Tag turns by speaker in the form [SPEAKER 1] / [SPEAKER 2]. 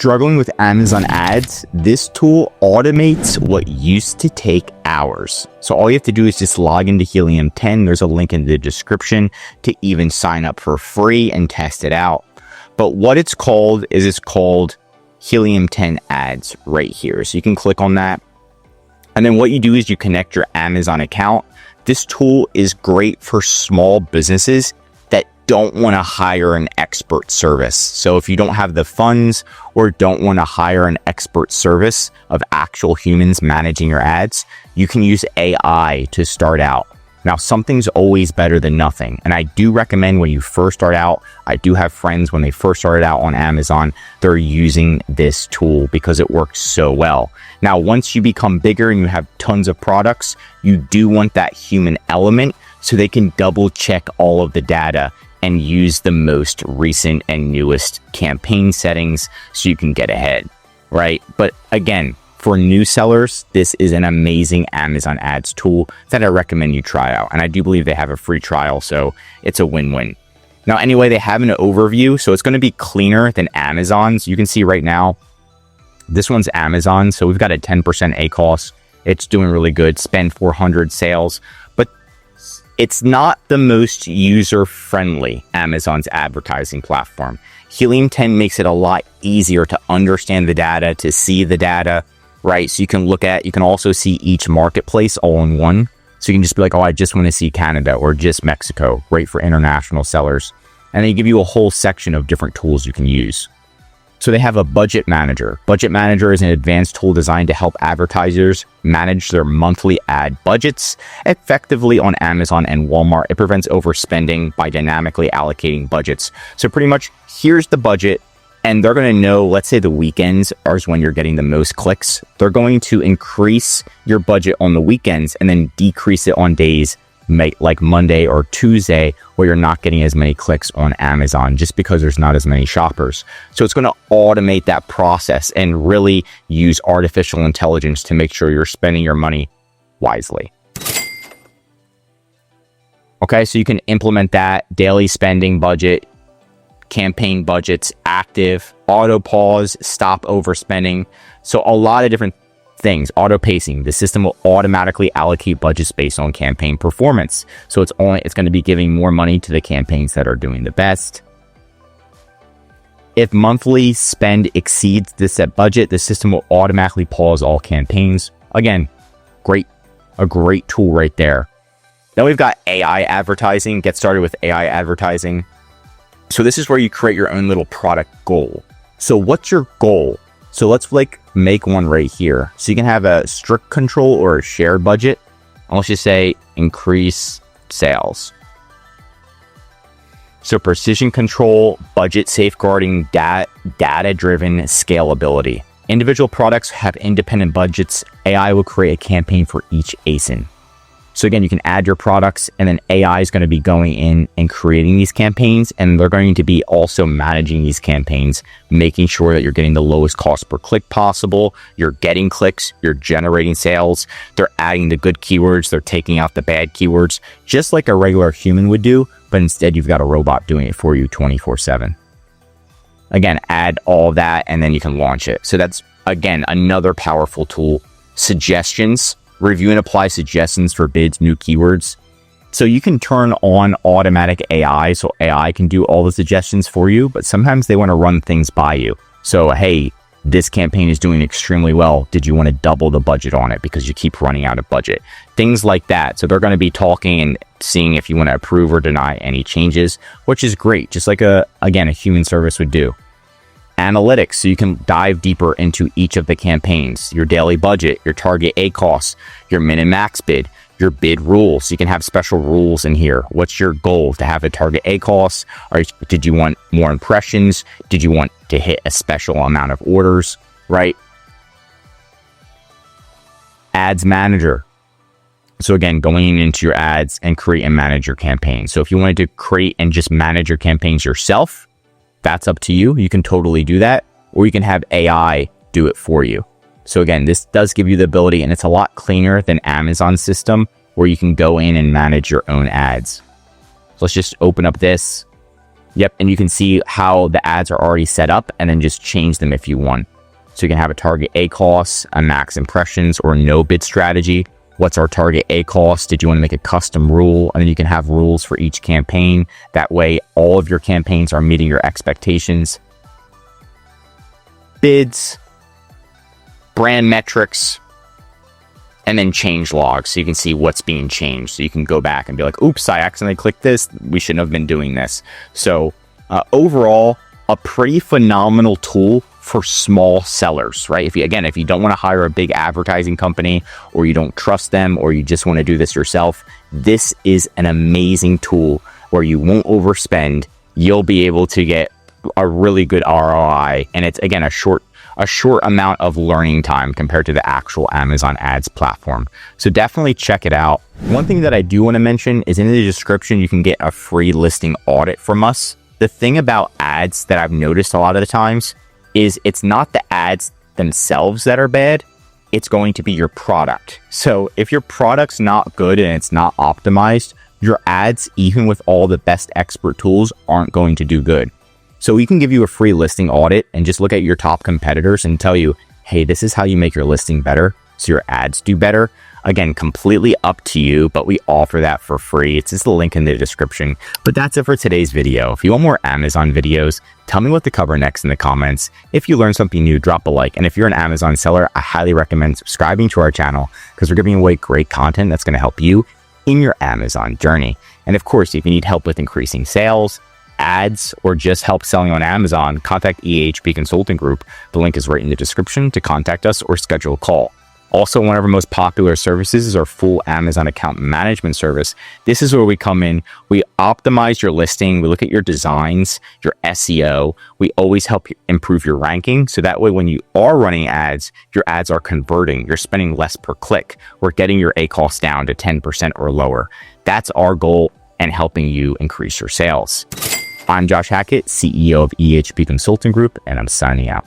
[SPEAKER 1] Struggling with Amazon ads? This tool automates what used to take hours. So all you have to do is just log into Helium 10. There's a link in the description to even sign up for free and test it out. But what it's called is it's called Helium 10 ads right here. So you can click on that. And then what you do is you connect your Amazon account. This tool is great for small businesses that don't want to hire an expert service. So if you don't have the funds or don't want to hire an expert service of actual humans managing your ads, you can use AI to start out. Now, something's always better than nothing. And I do recommend when you first start out, I do have friends when they first started out on Amazon, they're using this tool because it works so well. Now, once you become bigger and you have tons of products, you do want that human element so they can double check all of the data and use the most recent and newest campaign settings so you can get ahead, right? But again, for new sellers, this is an amazing Amazon ads tool that I recommend you try out. And I do believe they have a free trial, so it's a win-win. Now, anyway, they have an overview, so it's going to be cleaner than Amazon's. You can see right now, this one's Amazon, so we've got a 10% ACOS. It's doing really good, spend 400 sales, but it's not the most user-friendly Amazon's advertising platform. Helium 10 makes it a lot easier to understand the data, to see the data, right? So you can also see each marketplace all in one. So you can just be like, oh, I just want to see Canada or just Mexico, right? For international sellers. And they give you a whole section of different tools you can use. So they have a budget manager. Budget manager is an advanced tool designed to help advertisers manage their monthly ad budgets effectively on Amazon and Walmart. It prevents overspending by dynamically allocating budgets. So pretty much here's the budget. And they're going to know, let's say the weekends are when you're getting the most clicks. They're going to increase your budget on the weekends and then decrease it on days like Monday or Tuesday where you're not getting as many clicks on Amazon just because there's not as many shoppers. So it's going to automate that process and really use artificial intelligence to make sure you're spending your money wisely. Okay, so you can implement that daily spending budget, campaign budgets, active, auto pause, stop overspending. So a lot of different things. Auto pacing. The system will automatically allocate budgets based on campaign performance. So it's going to be giving more money to the campaigns that are doing the best. If monthly spend exceeds the set budget, the system will automatically pause all campaigns. Again, a great tool right there. Then we've got AI advertising. Get started with AI advertising. So this is where you create your own little product goal. So what's your goal? So let's make one right here. So you can have a strict control or a shared budget. And let's just say increase sales. So precision control, budget safeguarding, data-driven scalability. Individual products have independent budgets. AI will create a campaign for each ASIN. So again, you can add your products and then AI is going to be going in and creating these campaigns, and they're going to be also managing these campaigns, making sure that you're getting the lowest cost per click possible. You're getting clicks, you're generating sales. They're adding the good keywords. They're taking out the bad keywords, just like a regular human would do, but instead you've got a robot doing it for you 24/7. Again, add all that and then you can launch it. So that's, again, another powerful tool. Suggestions. Review and apply suggestions for bids, new keywords. So you can turn on automatic AI, so AI can do all the suggestions for you, but sometimes they want to run things by you. So, hey, this campaign is doing extremely well. Did you want to double the budget on it because you keep running out of budget? Things like that. So they're going to be talking and seeing if you want to approve or deny any changes, which is great, just like a human service would do. Analytics, so you can dive deeper into each of the campaigns, your daily budget, your target ACOS, your min and max bid, your bid rules. You can have special rules in here. What's your goal? To have a target ACOS? Or did you want more impressions? Did you want to hit a special amount of orders, right? Ads manager. So again, going into your ads and create and manage your campaign. So if you wanted to create and just manage your campaigns yourself, that's up to you. You can totally do that, or you can have AI do it for you. So again, this does give you the ability, and it's a lot cleaner than Amazon's system where you can go in and manage your own ads. So let's just open up this. Yep, and you can see how the ads are already set up and then just change them if you want. So you can have a target ACOS, a max impressions, or no bid strategy. What's our target ACOS? Did you want to make a custom rule? And then you can have rules for each campaign. That way, all of your campaigns are meeting your expectations. Bids, brand metrics, and then change logs. So you can see what's being changed. So you can go back and be like, oops, I accidentally clicked this. We shouldn't have been doing this. So overall, a pretty phenomenal tool for small sellers, right? If you don't want to hire a big advertising company, or you don't trust them, or you just want to do this yourself, this is an amazing tool where you won't overspend. You'll be able to get a really good ROI. And it's, again, a short amount of learning time compared to the actual Amazon ads platform. So definitely check it out. One thing that I do want to mention is in the description, you can get a free listing audit from us. The thing about ads that I've noticed a lot of the times is it's not the ads themselves that are bad, it's going to be your product. So if your product's not good and it's not optimized, your ads, even with all the best expert tools, aren't going to do good. So we can give you a free listing audit and just look at your top competitors and tell you, hey, this is how you make your listing better so your ads do better. Again, completely up to you, but we offer that for free. It's just the link in the description. But that's it for today's video. If you want more Amazon videos, tell me what to cover next in the comments. If you learned something new, drop a like. And if you're an Amazon seller, I highly recommend subscribing to our channel because we're giving away great content that's going to help you in your Amazon journey. And of course, if you need help with increasing sales, ads, or just help selling on Amazon, contact EHP Consulting Group. The link is right in the description to contact us or schedule a call. Also, one of our most popular services is our full Amazon account management service. This is where we come in. We optimize your listing. We look at your designs, your SEO. We always help you improve your ranking. So that way, when you are running ads, your ads are converting. You're spending less per click. We're getting your ACOS down to 10% or lower. That's our goal and helping you increase your sales. I'm Josh Hackett, CEO of EHP Consulting Group, and I'm signing out.